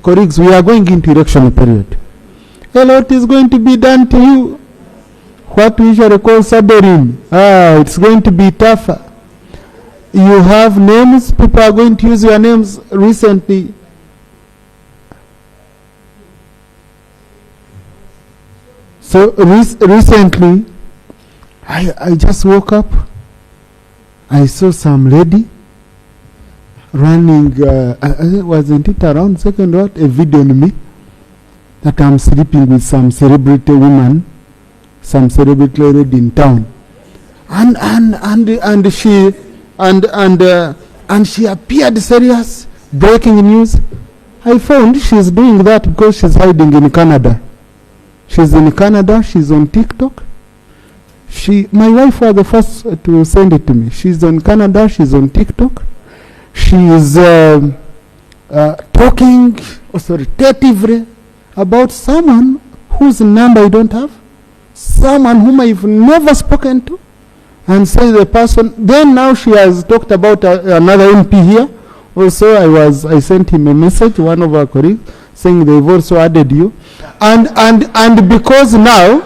Colleagues, we are going into election period. A lot is going to be done to you. What we usually call sabering. It's going to be tougher. You have names. People are going to use your names recently. So recently, I just woke up. I saw some lady running, wasn't it around second what? A video on me that I'm sleeping with some celebrity woman, some celebrity lady in town, and she appeared serious, breaking news. I found she's doing that because she's hiding in Canada. She's in Canada. She's on TikTok. My wife was the first to send it to me. She's in Canada. She's on TikTok. She is talking authoritatively about someone whose number I don't have, someone whom I've never spoken to, and say the person. Then now she has talked about another MP here. Also, I sent him a message, one of our colleagues, saying they've also added you, and because now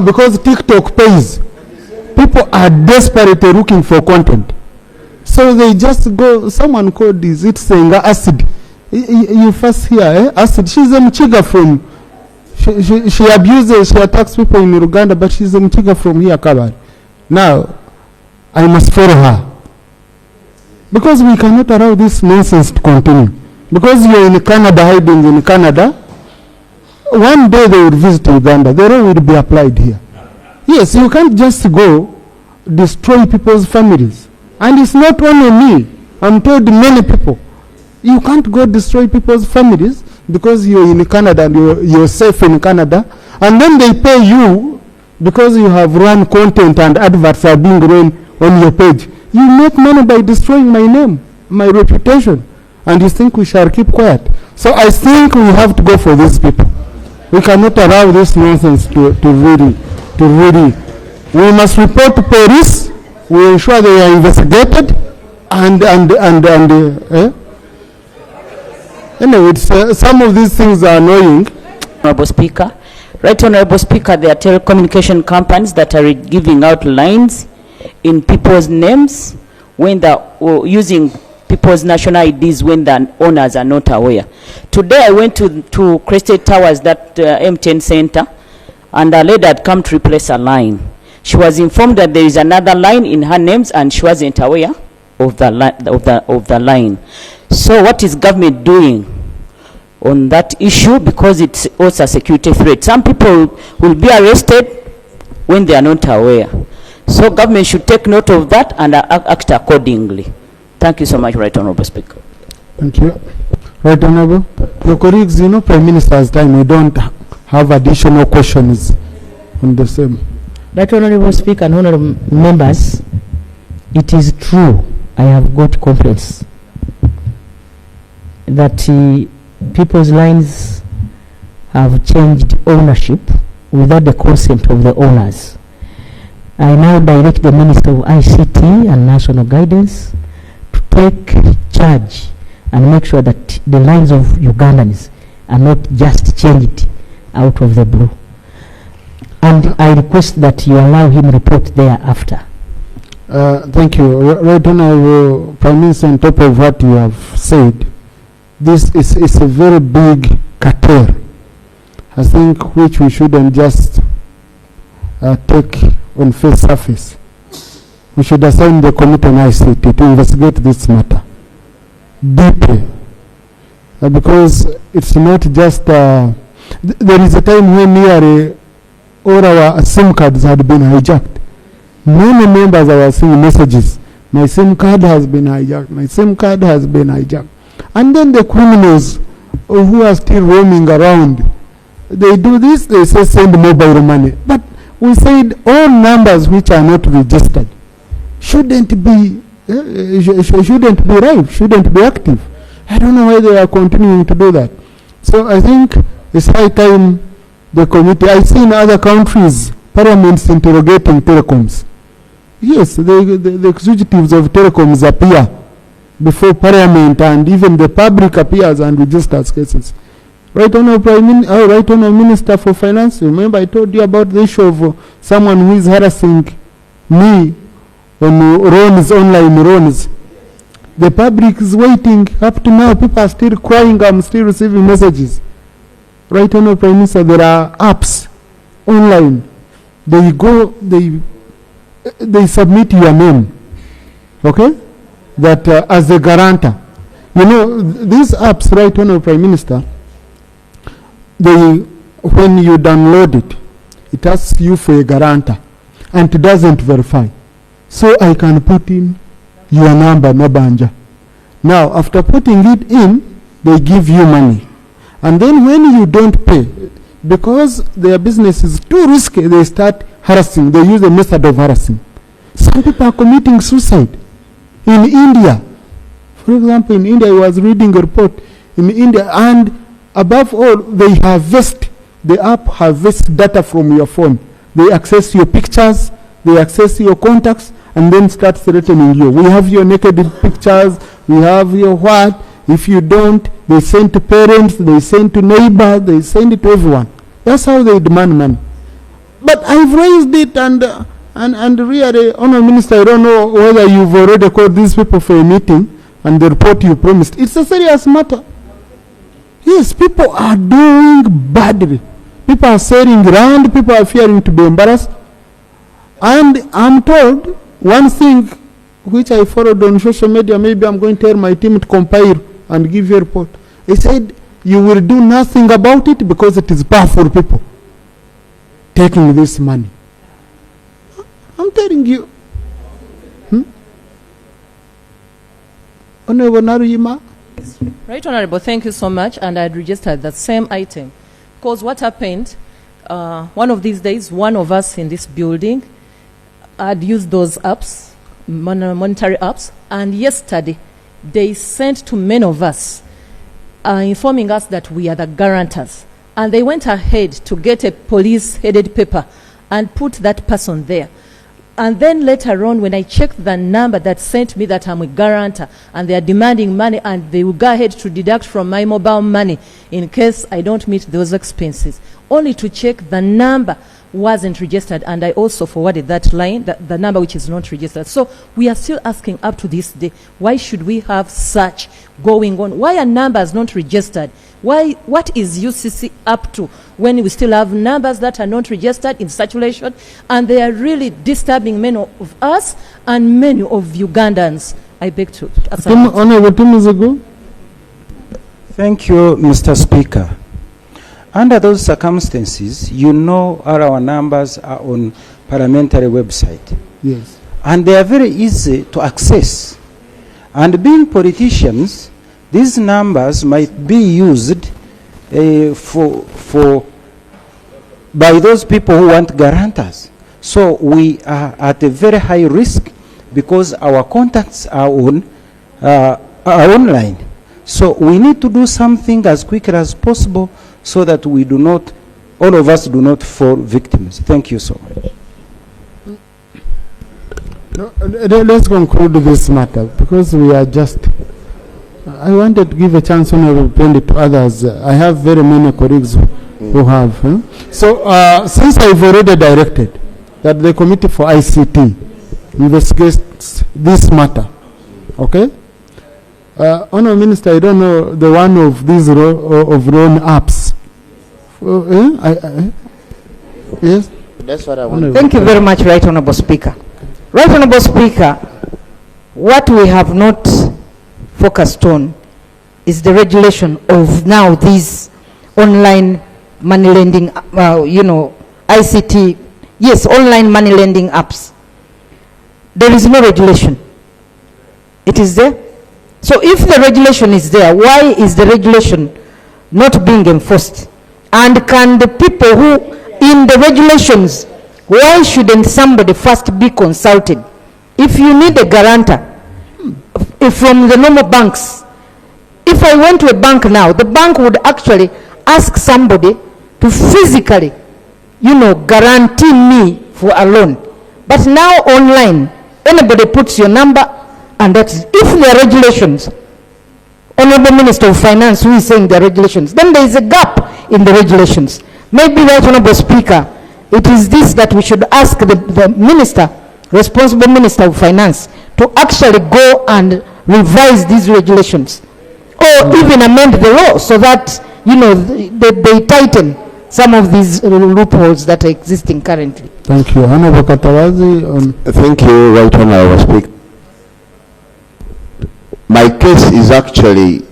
because TikTok pays, people are desperately looking for content. So they just go, someone called, is it Senga Acidic? You first hear, Acid. She's a Mchiga from, she abuses, she attacks people in Uganda, but she's a Mchiga from here, Kabari. Now, I must follow her. Because we cannot allow this nonsense to continue. Because you're in Canada, hiding in Canada, one day they will visit Uganda. The law will be applied here. Yes, you can't just go destroy people's families. And it's not only me. I'm told many people. You can't go destroy people's families because you're in Canada and you're safe in Canada. And then they pay you because you have run content and adverts are being run on your page. You make money by destroying my name, my reputation. And you think we shall keep quiet. So I think we have to go for these people. We cannot allow this nonsense to really. We must report to police. We ensure they are investigated, anyway, some of these things are annoying. Honorable Speaker, Right Honorable Speaker, there are telecommunication companies that are giving out lines in people's names when they're using people's national IDs when the owners are not aware. Today I went to Crested Towers, that MTN center, and a lady had come to replace a line. She was informed that there is another line in her names and she wasn't aware of the line. So what is government doing on that issue? Because it's also a security threat. Some people will be arrested when they are not aware. So government should take note of that and act accordingly. Thank you so much, Right Honorable Speaker. Thank you. Right Honorable. Your colleagues, Prime Minister's time, we don't have additional questions on the same. Right Honorable Speaker and honorable members, it is true, I have got complaints that people's lines have changed ownership without the consent of the owners. I now direct the Minister of ICT and National Guidance to take charge and make sure that the lines of Ugandans are not just changed out of the blue. And I request that you allow him report thereafter. Thank you. Right Honorable Prime Minister, on top of what you have said, this is a very big cartel, I think, which we shouldn't just take on face surface. We should assign the committee on ICT to investigate this matter deeply, because it's not just there is a time when nearly all our SIM cards had been hijacked. Many members are seeing messages, my SIM card has been hijacked, my SIM card has been hijacked. And then the criminals who are still roaming around, they do this, they say send mobile money. But we said all numbers which are not registered shouldn't be live, shouldn't be active. I don't know why they are continuing to do that. So I think it's high time the committee, I see in other countries, parliaments interrogating telecoms. Yes, the executives of telecoms appear before Parliament, and even the public appears and registers cases. Right Honourable Right Honourable Minister for Finance, remember I told you about the issue of someone who is harassing me on loans, online loans. The public is waiting. Up to now, people are still crying. I'm still receiving messages. Right Honourable Prime Minister, there are apps online. They go, they submit your name, okay, that as a guarantor. You know, these apps, Right Honourable Prime Minister, when you download it, it asks you for a guarantor, and it doesn't verify. So I can put in your number, Mabanja. Now, after putting it in, they give you money. And then when you don't pay, because their business is too risky, they start harassing. They use a method of harassing. Some people are committing suicide. In India, for example, in India, I was reading a report in India, and above all, they harvest, the app harvests data from your phone. They access your pictures, they access your contacts, and then start threatening you. We have your naked pictures, we have your what. If you don't, they send to parents, they send to neighbors, they send it to everyone. That's how they demand money. But I've raised it, and really, Honourable Minister, I don't know whether you've already called these people for a meeting and the report you promised. It's a serious matter. Yes, people are doing badly. People are selling around, people are fearing to be embarrassed. And I'm told one thing which I followed on social media, maybe I'm going to tell my team to compile and give you a report. They said you will do nothing about it because it is powerful people taking this money. I'm telling you. Honorable Naruyima. Right, Honorable, thank you so much. And I'd registered that same item. Because what happened, one of these days, one of us in this building had used those apps, monetary apps, and yesterday they sent to many of us informing us that we are the guarantors. And they went ahead to get a police-headed paper and put that person there. And then later on, when I checked the number that sent me that I'm a guarantor, and they are demanding money, and they will go ahead to deduct from my mobile money in case I don't meet those expenses, only to check the number wasn't registered, and I also forwarded that line, the number which is not registered. So we are still asking up to this day, why should we have such going on? Why are numbers not registered? Why? What is UCC up to when we still have numbers that are not registered in circulation, and they are really disturbing many of us and many of Ugandans? I beg to ask. Honorable Tumuzigu. Thank you, Mr. Speaker. Under those circumstances, you know all our numbers are on parliamentary website. Yes. And they are very easy to access. And being politicians, these numbers might be used by those people who want guarantors. So we are at a very high risk because our contacts are online. So we need to do something as quickly as possible so that we do not, all of us do not fall victims. Thank you so much. No, let's conclude this matter because we are just. I wanted to give a chance to others. I have very many colleagues who have. So since I've already directed that the Committee for ICT investigates this matter, okay? Honourable Minister, I don't know the one of these of loan apps. Yes? That's what I want. Thank you very much, Right Honourable Speaker. Right Honourable Speaker, what we have not focused on is the regulation of now these online money lending, ICT, yes, online money lending apps. There is no regulation. It is there. So if the regulation is there, why is the regulation not being enforced? And can the people who in the regulations, why shouldn't somebody first be consulted? If you need a guarantor from the normal banks, if I went to a bank now, the bank would actually ask somebody to physically, guarantee me for a loan. But now online, anybody puts your number and that's if there are regulations, Honorable Minister of Finance who is saying there are regulations, then there is a gap in the regulations. Maybe, Right Honorable Speaker, it is this that we should ask the minister, responsible Minister of Finance, to actually go and revise these regulations, or even amend the law so that, you know, they tighten some of these loopholes that are existing currently. Thank you. Honorable Katawazi. Thank you, Right Honorable Speaker. My case is actually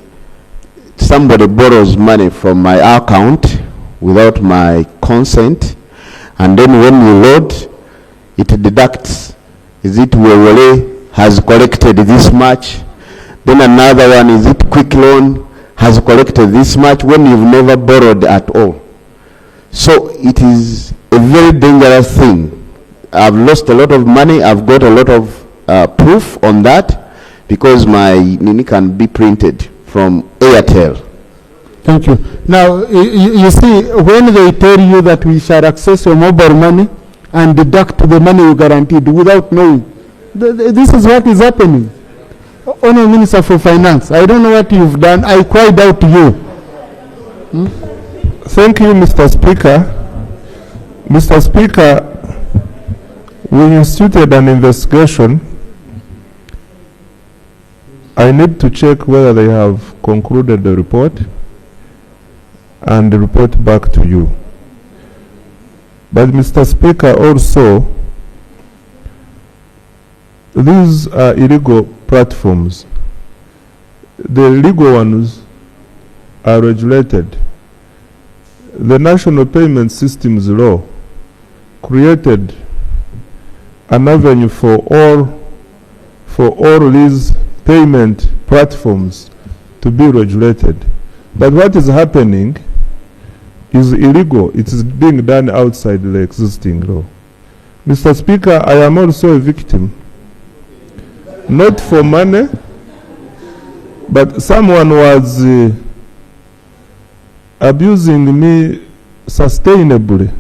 somebody borrows money from my account without my consent, and then when you load, it deducts. Is it Wewole has collected this much? Then another one, is it Quick Loan has collected this much when you've never borrowed at all? So it is a very dangerous thing. I've lost a lot of money. I've got a lot of proof on that, because my Nini can be printed from Airtel. Thank you. Now, you see, when they tell you that we shall access your mobile money and deduct the money you guaranteed without knowing, this is what is happening. Honourable Minister for Finance, I don't know what you've done. I cried out to you. Thank you, Mr. Speaker. Mr. Speaker, we instituted an investigation. I need to check whether they have concluded the report and report back to you. But Mr. Speaker, also, these are illegal platforms. The legal ones are regulated. The National Payment Systems Law created an avenue for all these payment platforms to be regulated. But what is happening is illegal. It is being done outside the existing law. Mr. Speaker, I am also a victim. Not for money, but someone was abusing me sustainably,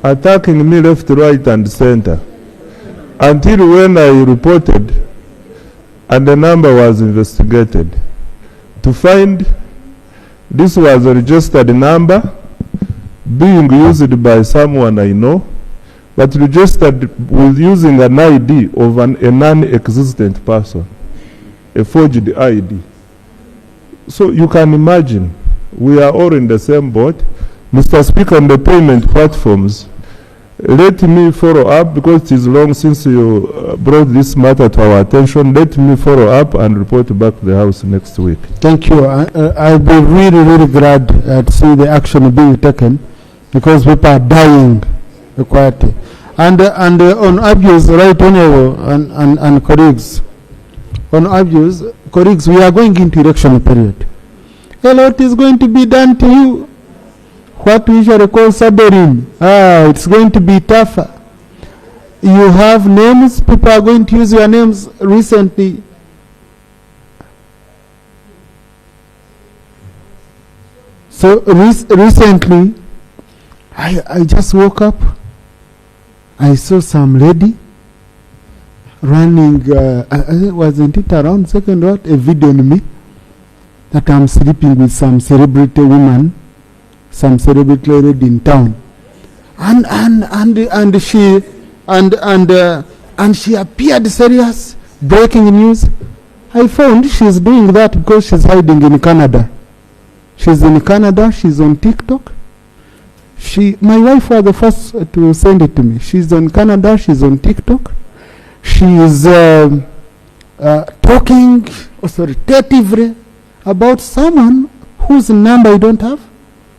attacking me left, right, and center, until when I reported and the number was investigated to find this was a registered number being used by someone I know, but registered with using an ID of a non-existent person, a forged ID. So you can imagine, we are all in the same boat. Mr. Speaker, on the payment platforms, let me follow up, because it is long since you brought this matter to our attention. Let me follow up and report back to the House next week. Thank you. I'll be really, really glad to see the action being taken, because people are dying quietly. And on abuse, Right Honourable and colleagues, on abuse, colleagues, we are going into election period. A lot is going to be done to you. What we shall call sabering. It's going to be tougher. You have names, people are going to use your names recently. So recently, I just woke up. I saw some lady running, wasn't it around second what? A video on me that I'm sleeping with some celebrity woman, some celebrity lady in town, and she appeared serious, breaking news. I found she's doing that because she's hiding in Canada. She's in Canada. She's on TikTok. My wife was the first to send it to me. She's on Canada. She's on TikTok. She is talking authoritatively about someone whose number I don't have,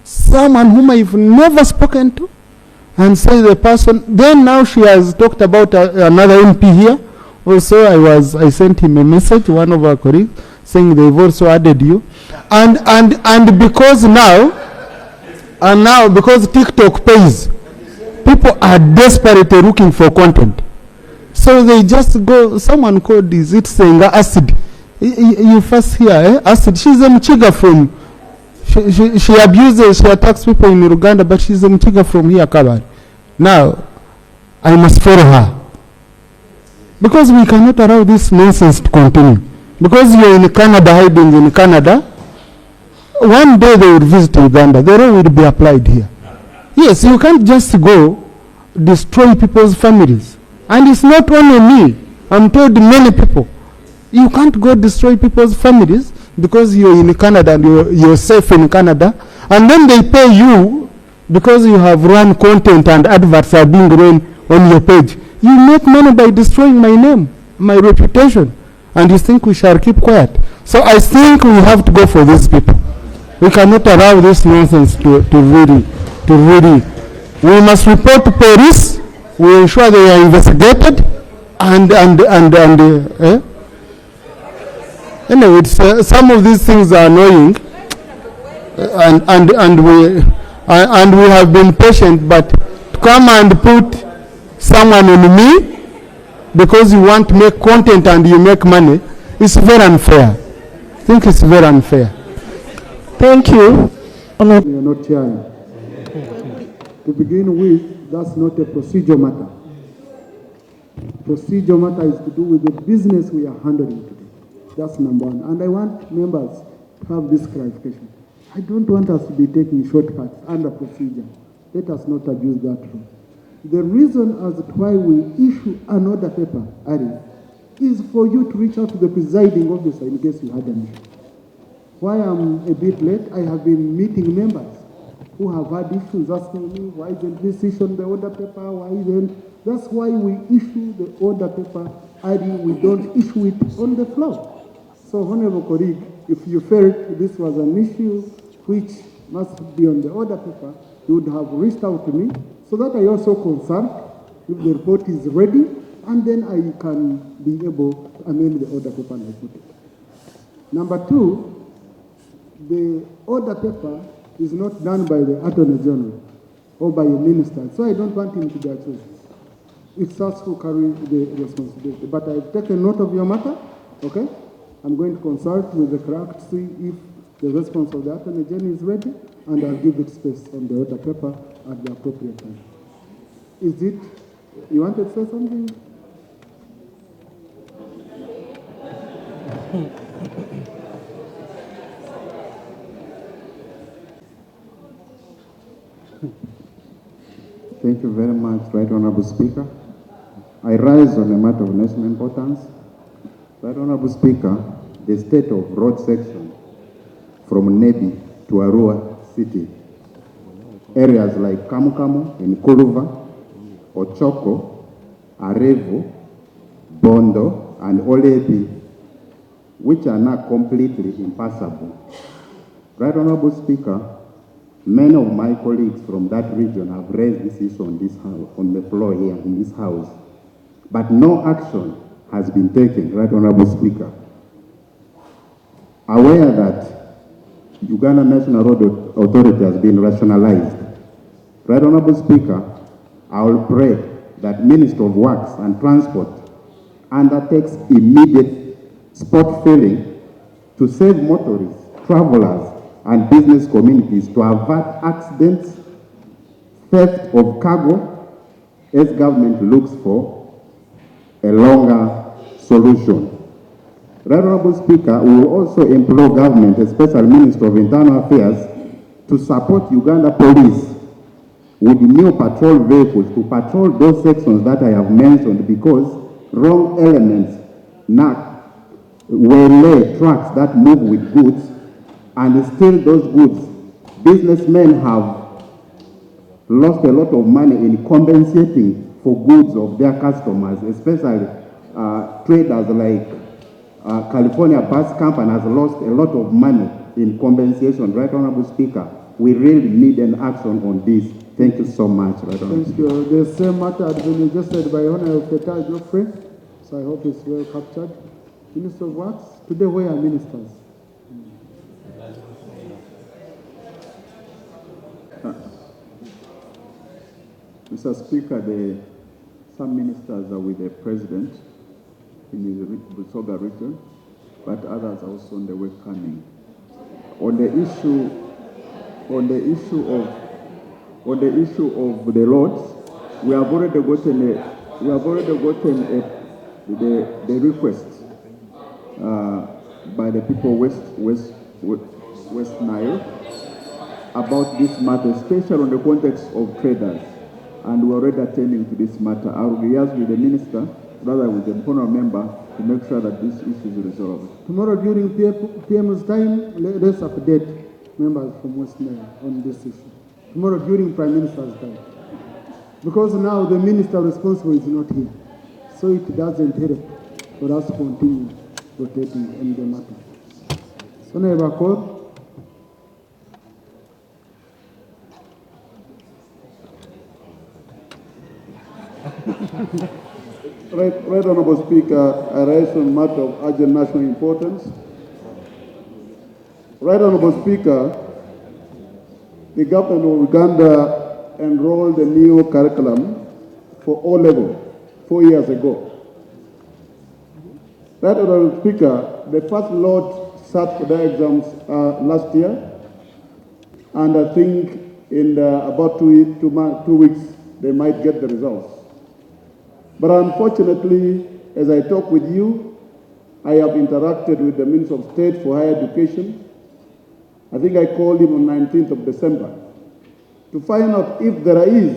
someone whom I've never spoken to, and say the person. Then now she has talked about another MP here. Also, I sent him a message, one of our colleagues, saying they've also added you, and because now. And now, because TikTok pays, people are desperately looking for content. So they just go, someone called this, it's Senga Acidic. You first hear, Acid. She's a Mchiga from, she abuses, she attacks people in Uganda, but she's a Mchiga from here, Kabari. Now, I must follow her. Because we cannot allow this nonsense to continue. Because you're in Canada, hiding in Canada, one day they will visit Uganda, the law will be applied here. Yes, you can't just go destroy people's families. And it's not only me, I'm told many people. You can't go destroy people's families because you're in Canada and you're safe in Canada, and then they pay you because you have run content and adverts are being run on your page. You make money by destroying my name, my reputation, and you think we shall keep quiet. So I think we have to go for these people. We cannot allow this nonsense to really. We must report to police. We ensure they are investigated, anyway, it's, some of these things are annoying, and we have been patient, but to come and put someone on me because you want to make content and you make money, it's very unfair. I think it's very unfair. Thank you. We are not trying. To begin with, that's not a procedure matter. Procedure matter is to do with the business we are handling today. That's number one. And I want members to have this clarification. I don't want us to be taking shortcuts under procedure. Let us not abuse that rule. The reason as to why we issue an order paper, Ari, is for you to reach out to the presiding officer in case you had an issue. Why I'm a bit late, I have been meeting members who have had issues asking me, why isn't this issue on the order paper, why isn't... That's why we issue the order paper, Ari, we don't issue it on the floor. So, Honorable colleague, if you felt this was an issue which must be on the order paper, you would have reached out to me so that I also consult if the report is ready, and then I can be able to amend the order paper and I put it. Number two, the order paper is not done by the Attorney General or by a minister, so I don't want him to be accused. It's us who carry the responsibility. But I've taken note of your matter, okay? I'm going to consult with the clerk to see if the response of the Attorney General is ready, and I'll give it space on the order paper at the appropriate time. Is it, you wanted to say something? Thank you very much, Right Honorable Speaker. I rise on a matter of national importance. Right Honorable Speaker, the state of road section from Nebi to Arua City, areas like Kamukamu in Kuluva, Ochoko, Arevo, Bondo, and Olebi, which are now completely impassable. Right Honorable Speaker, many of my colleagues from that region have raised this issue on this house, on the floor here in this house, but no action has been taken, Right Honorable Speaker. Aware that Uganda National Road Authority has been rationalized, Right Honorable Speaker, I will pray that Minister of Works and Transport undertakes immediate spot filling to save motorists, travelers, and business communities to avert accidents, theft of cargo, as government looks for a longer solution. Right Honorable Speaker, we will also implore government, especially Minister of Internal Affairs, to support Uganda Police with new patrol vehicles to patrol those sections that I have mentioned, because wrong elements waylay trucks that move with goods and steal those goods. Businessmen have lost a lot of money in compensating for goods of their customers, especially traders like California Bus Company has lost a lot of money in compensation. Right Honorable Speaker, we really need an action on this. Thank you so much. Right Honorable Thank you. The same matter has been adjusted by Honorable Peter Geoffrey, so I hope it's well captured. Minister of Works, today where are ministers? Mr. Speaker, some ministers are with the President in the Busoga region, but others are also on the way coming. On the issue of the roads, we have already gotten the request by the people West Nile about this matter, especially in the context of traders. And we're already attending to this matter. I will liaise with the minister, rather with the honorable member, to make sure that this issue is resolved. Tomorrow during PM's time, let's update members from West Nile on this issue. Tomorrow during Prime Minister's time. Because now the minister responsible is not here. So it doesn't help for us to continue rotating in the matter. So now I call. Right, Honourable Speaker, I raise a matter of urgent national importance. Right, Honourable Speaker, the government of Uganda enrolled a new curriculum for O-level 4 years ago. Right, Honourable Speaker, the first lot sat for their exams last year, and I think in about 2 weeks they might get the results. But unfortunately, as I talk with you, I have interacted with the Minister of State for Higher Education. I think I called him on 19th of December to find out if there is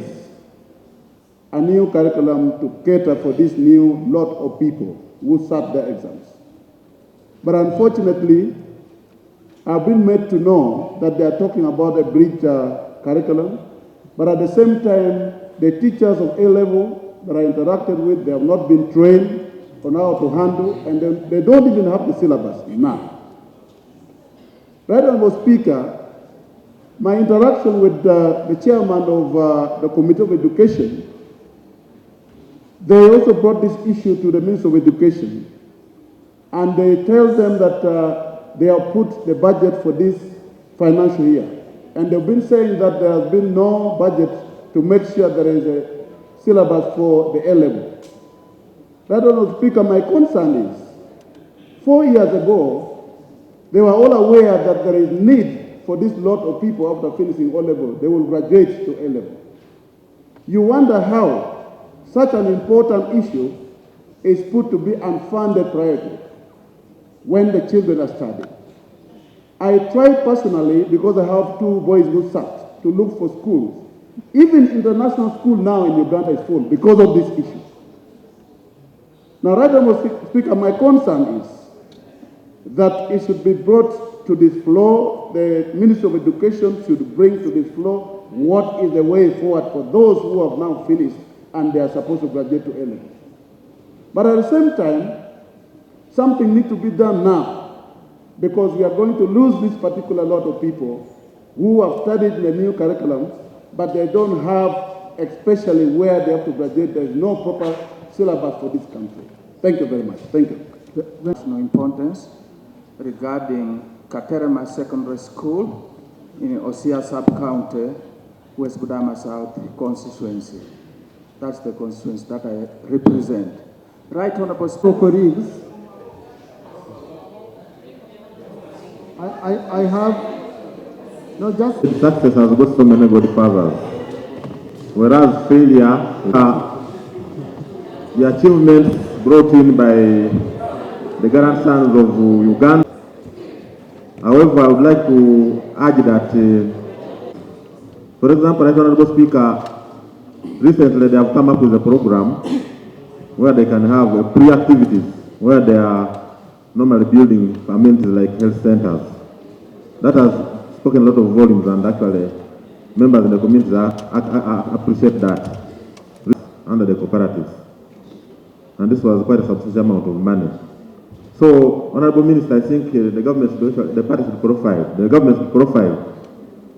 a new curriculum to cater for this new lot of people who sat their exams. But unfortunately, I've been made to know that they are talking about a bridge curriculum, but at the same time, the teachers of A-level that I interacted with, they have not been trained on how to handle, and they don't even have the syllabus now. Right, Honourable Speaker, my interaction with the chairman of the Committee of Education, they also brought this issue to the Minister of Education, and they tell them that they have put the budget for this financial year. And they've been saying that there has been no budget to make sure there is a syllabus for the A-level. Right, Honourable Speaker, my concern is, 4 years ago, they were all aware that there is need for this lot of people after finishing O-level. They will graduate to A-level. You wonder how such an important issue is put to be unfunded priority when the children are studying. I tried personally, because I have 2 boys who sat, to look for schools. Even international school now in Uganda is full because of this issue. Now, right, Honourable Speaker, my concern is that it should be brought to this floor. The Ministry of Education should bring to this floor what is the way forward for those who have now finished and they are supposed to graduate to A-level. But at the same time, something needs to be done now, because we are going to lose this particular lot of people who have studied the new curriculum, but they don't have, especially where they have to graduate, there is no proper syllabus for this country. Thank you very much. Thank you. National importance regarding Katerema Secondary School in Osia Sub-County, West Budama South constituency. That's the constituency that I represent. Right, Honourable Colleagues, I have not just success has got so many good fathers, whereas failure the achievements brought in by the grandsons of Uganda. However, I would like to urge that, for example, Honourable Speaker, recently they have come up with a program where they can have pre-activities where they are normally building amenities like health centers. That has spoken a lot of volumes, and actually members in the community appreciate that under the cooperatives. And this was quite a substantial amount of money. So, Honourable Minister, I think the government should, the party should profile, the government should profile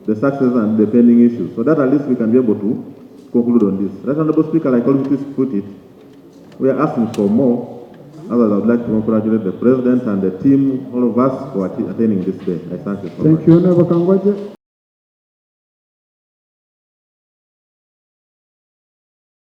the success and the pending issues, so that at least we can be able to conclude on this. Right, Honourable Speaker, like always put it, we are asking for more. Others, I would like to congratulate the President and the team, all of us, for attending this day. I thank you so much. Thank you, Honourable Kangwaje.